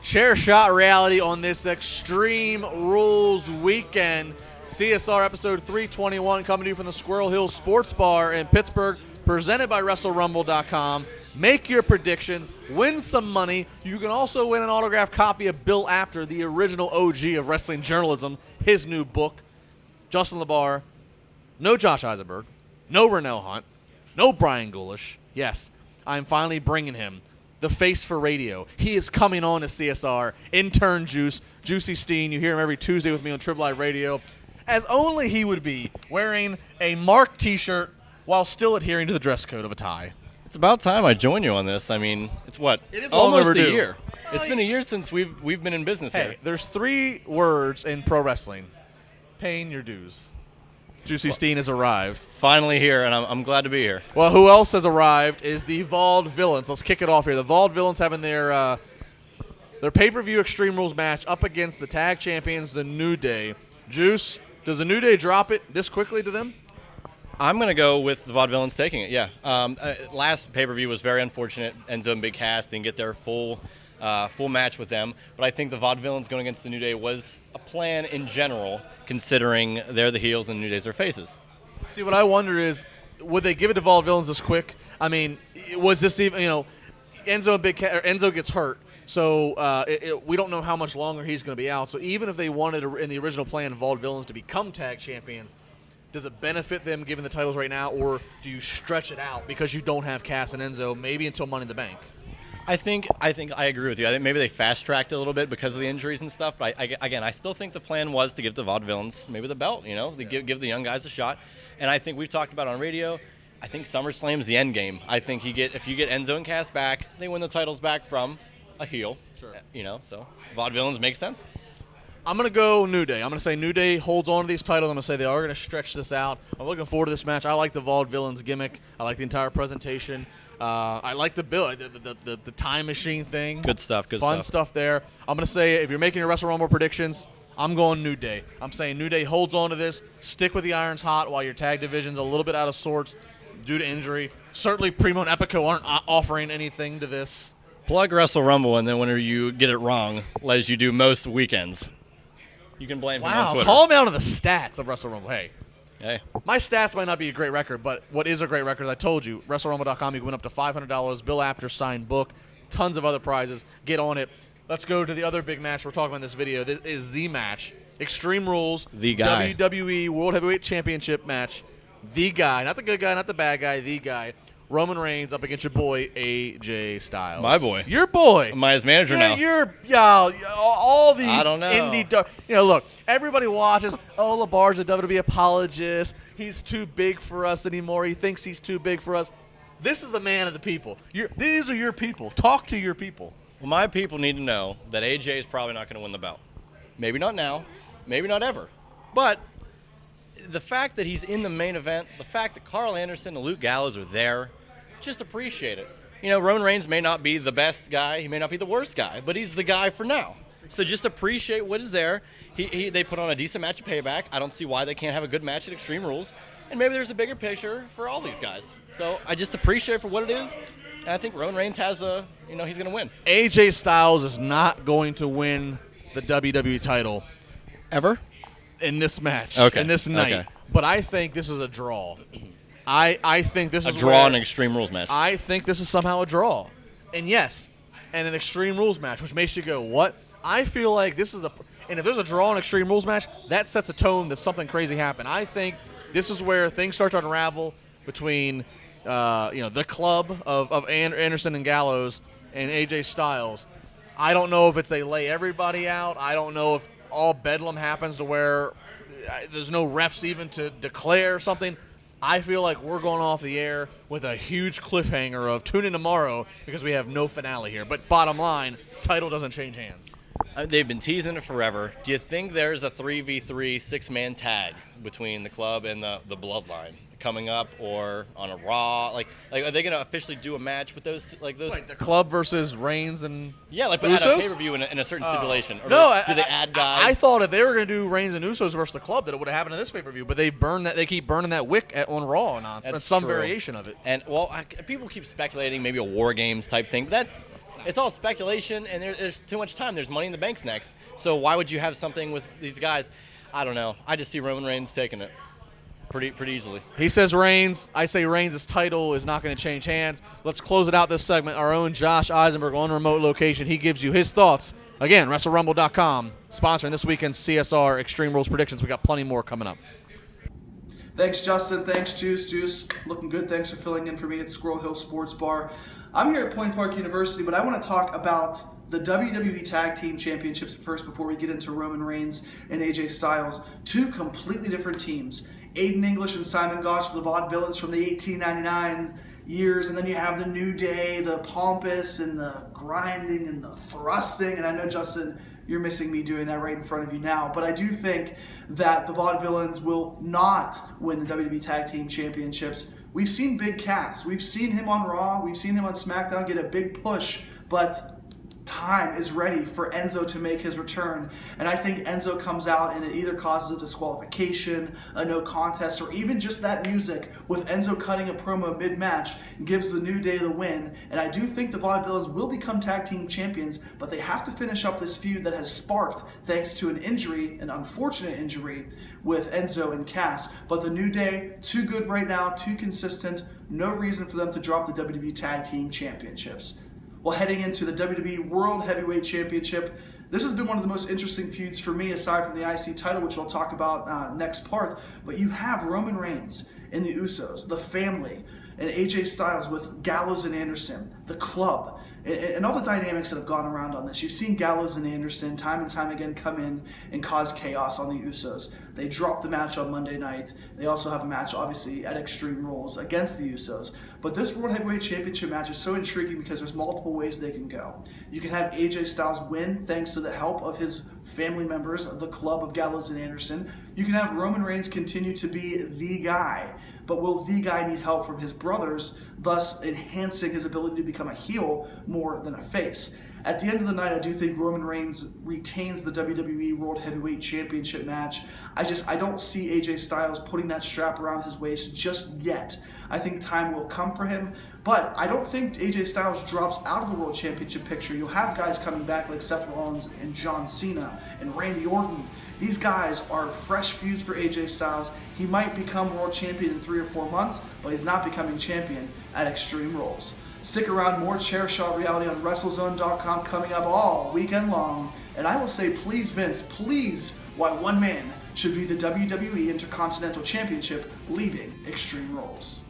Chair Shot Reality on this Extreme Rules weekend. CSR episode 321 coming to you from the Squirrel Hill Sports Bar in Pittsburgh, presented by WrestleRumble.com. Make your predictions, win some money. You can also win an autographed copy of Bill Apter, the original OG of wrestling journalism, his new book. Justin LeBar, no Josh Eisenberg, no Rennell Hunt, no Brian Goulash. Yes, I'm finally bringing him. The face for radio. He is coming on to CSR. Intern Juice, Juicy Steen. You hear him every Tuesday with me on Triple Live Radio. As only he would be, wearing a Mark t-shirt while still adhering to the dress code of a tie. It's about time I join you on this. I mean, it's what? It is almost overdue. a year. It's been a year since we've been in business here. There's 3 words in pro wrestling. Paying your dues. Juicy Steen has arrived. Finally here, and I'm glad to be here. Well, who else has arrived is the Vaudevillains. Let's kick it off here. The Vaudevillains having their pay-per-view Extreme Rules match up against the tag champions, the New Day. Juice, does the New Day drop it this quickly to them? I'm going to go with the Vaudevillains taking it, yeah. Last pay-per-view was very unfortunate. Enzo and Big Cass didn't get their full match with them. But I think the Vaudevillains going against the New Day was a plan in general, considering they're the heels and the New Days are faces. See, what I wonder is, would they give it to Vaudevillains this quick? I mean, was this even, Enzo gets hurt, so we don't know how much longer he's going to be out. So even if they wanted, in the original plan, Vaudevillains to become tag champions, does it benefit them given the titles right now, or do you stretch it out because you don't have Cass and Enzo maybe until Money in the Bank? I think I agree with you. I think maybe they fast-tracked it a little bit because of the injuries and stuff. But I still think the plan was to give the Vaudevillains maybe the belt, to give the young guys a shot. And I think we've talked about on radio, I think SummerSlam's the end game. I think if you get Enzo and Cass back, they win the titles back from a heel. Sure. So Vaudevillains makes sense. I'm going to go New Day. I'm going to say New Day holds on to these titles. I'm going to say they are going to stretch this out. I'm looking forward to this match. I like the Vaudevillains gimmick. I like the entire presentation. I like the build, the time machine thing. Good stuff. Fun stuff there. I'm going to say, if you're making your Wrestle Rumble predictions, I'm going New Day. I'm saying New Day holds on to this. Stick with the irons hot while your tag division's a little bit out of sorts due to injury. Certainly Primo and Epico aren't offering anything to this. Plug Wrestle Rumble, and then whenever you get it wrong, as you do most weekends, you can blame him on Twitter. Call me out of the stats of Wrestle Rumble. Hey. My stats might not be a great record, but what is a great record, I told you, WrestleRumble.com, you can win up to $500, Bill Apter signed book, tons of other prizes. Get on it. Let's go to the other big match we're talking about in this video. This is the match. Extreme Rules. The guy. WWE World Heavyweight Championship match. The guy. Not the good guy, not the bad guy, the guy. Roman Reigns up against your boy, AJ Styles. My boy. Your boy. Am I his manager now? All these I don't know. indie... look, everybody watches, LeBar's a WWE apologist. He's too big for us anymore. He thinks he's too big for us. This is the man of the people. These are your people. Talk to your people. Well, my people need to know that AJ is probably not going to win the belt. Maybe not now. Maybe not ever. But the fact that he's in the main event, the fact that Carl Anderson and Luke Gallows are there, just appreciate it. Roman Reigns may not be the best guy. He may not be the worst guy, but he's the guy for now. So just appreciate what is there. They put on a decent match at Payback. I don't see why they can't have a good match at Extreme Rules. And maybe there's a bigger picture for all these guys. So I just appreciate it for what it is. And I think Roman Reigns has he's going to win. AJ Styles is not going to win the WWE title Ever? In this match, okay. In this night. Okay. But I think this is a draw. I think this is a draw in an Extreme Rules match. I think this is somehow a draw. And yes, and an Extreme Rules match, which makes you go, what? I feel like this is and if there's a draw in an Extreme Rules match, that sets a tone that something crazy happened. I think this is where things start to unravel between the club of Anderson and Gallows and AJ Styles. I don't know if they lay everybody out. I don't know if all bedlam happens to where there's no refs even to declare something. I feel like we're going off the air with a huge cliffhanger of tune in tomorrow because we have no finale here. But bottom line, title doesn't change hands. They've been teasing it forever. Do you think there's a 3v3 six-man tag between the club and the Bloodline coming up, or on a Raw? Like are they going to officially do a match with those? Like the club versus Reigns and but Usos? at a pay-per-view in a certain stipulation. Or no, do they add guys? I thought if they were going to do Reigns and Usos versus the club, that it would have happened in this pay-per-view. But they keep burning that wick on Raw and some variation of it. And people keep speculating maybe a War Games type thing. it's all speculation, and there's too much time. There's Money in the Bank's next. So why would you have something with these guys? I don't know. I just see Roman Reigns taking it pretty easily. He says Reigns. I say Reigns' title is not going to change hands. Let's close it out this segment. Our own Josh Eisenberg on remote location. He gives you his thoughts. Again, WrestleRumble.com, sponsoring this weekend's CSR Extreme Rules predictions. We got plenty more coming up. Thanks, Justin. Thanks, Juice. Looking good. Thanks for filling in for me at Squirrel Hill Sports Bar. I'm here at Point Park University, but I want to talk about the WWE Tag Team Championships first before we get into Roman Reigns and AJ Styles. Two completely different teams. Aiden English and Simon Gotch, the vaudevillains from the 1899 years, and then you have the New Day, the pompous and the grinding and the thrusting. And I know, Justin, you're missing me doing that right in front of you now, but I do think that the vaudevillains will not win the WWE Tag Team Championships. We've seen Big Cass. We've seen him on Raw. We've seen him on SmackDown get a big push, but time is ready for Enzo to make his return. And I think Enzo comes out and it either causes a disqualification, a no contest, or even just that music with Enzo cutting a promo mid-match gives the New Day the win. And I do think the Vaudevillains will become tag team champions, but they have to finish up this feud that has sparked thanks to an injury, an unfortunate injury with Enzo and Cass. But the New Day, too good right now, too consistent, no reason for them to drop the WWE Tag Team Championships. Well, heading into the WWE World Heavyweight Championship, this has been one of the most interesting feuds for me, aside from the IC title, which we'll talk about next part. But you have Roman Reigns and the Usos, the family, and AJ Styles with Gallows and Anderson, the club, and all the dynamics that have gone around on this. You've seen Gallows and Anderson time and time again come in and cause chaos on the Usos. They dropped the match on Monday night. They also have a match, obviously, at Extreme Rules against the Usos. But this World Heavyweight Championship match is so intriguing because there's multiple ways they can go. You can have AJ Styles win thanks to the help of his family members, the club of Gallows and Anderson. You can have Roman Reigns continue to be the guy. But will the guy need help from his brothers, thus enhancing his ability to become a heel more than a face? At the end of the night, I do think Roman Reigns retains the WWE World Heavyweight Championship match. I don't see AJ Styles putting that strap around his waist just yet. I think time will come for him, but I don't think AJ Styles drops out of the World Championship picture. You'll have guys coming back like Seth Rollins and John Cena and Randy Orton. These guys are fresh feuds for AJ Styles. He might become world champion in 3 or 4 months, but he's not becoming champion at Extreme Rules. Stick around, more Chair Shot reality on WrestleZone.com coming up all weekend long. And I will say, please, Vince, please, why one man should be the WWE Intercontinental Championship leaving Extreme Rules.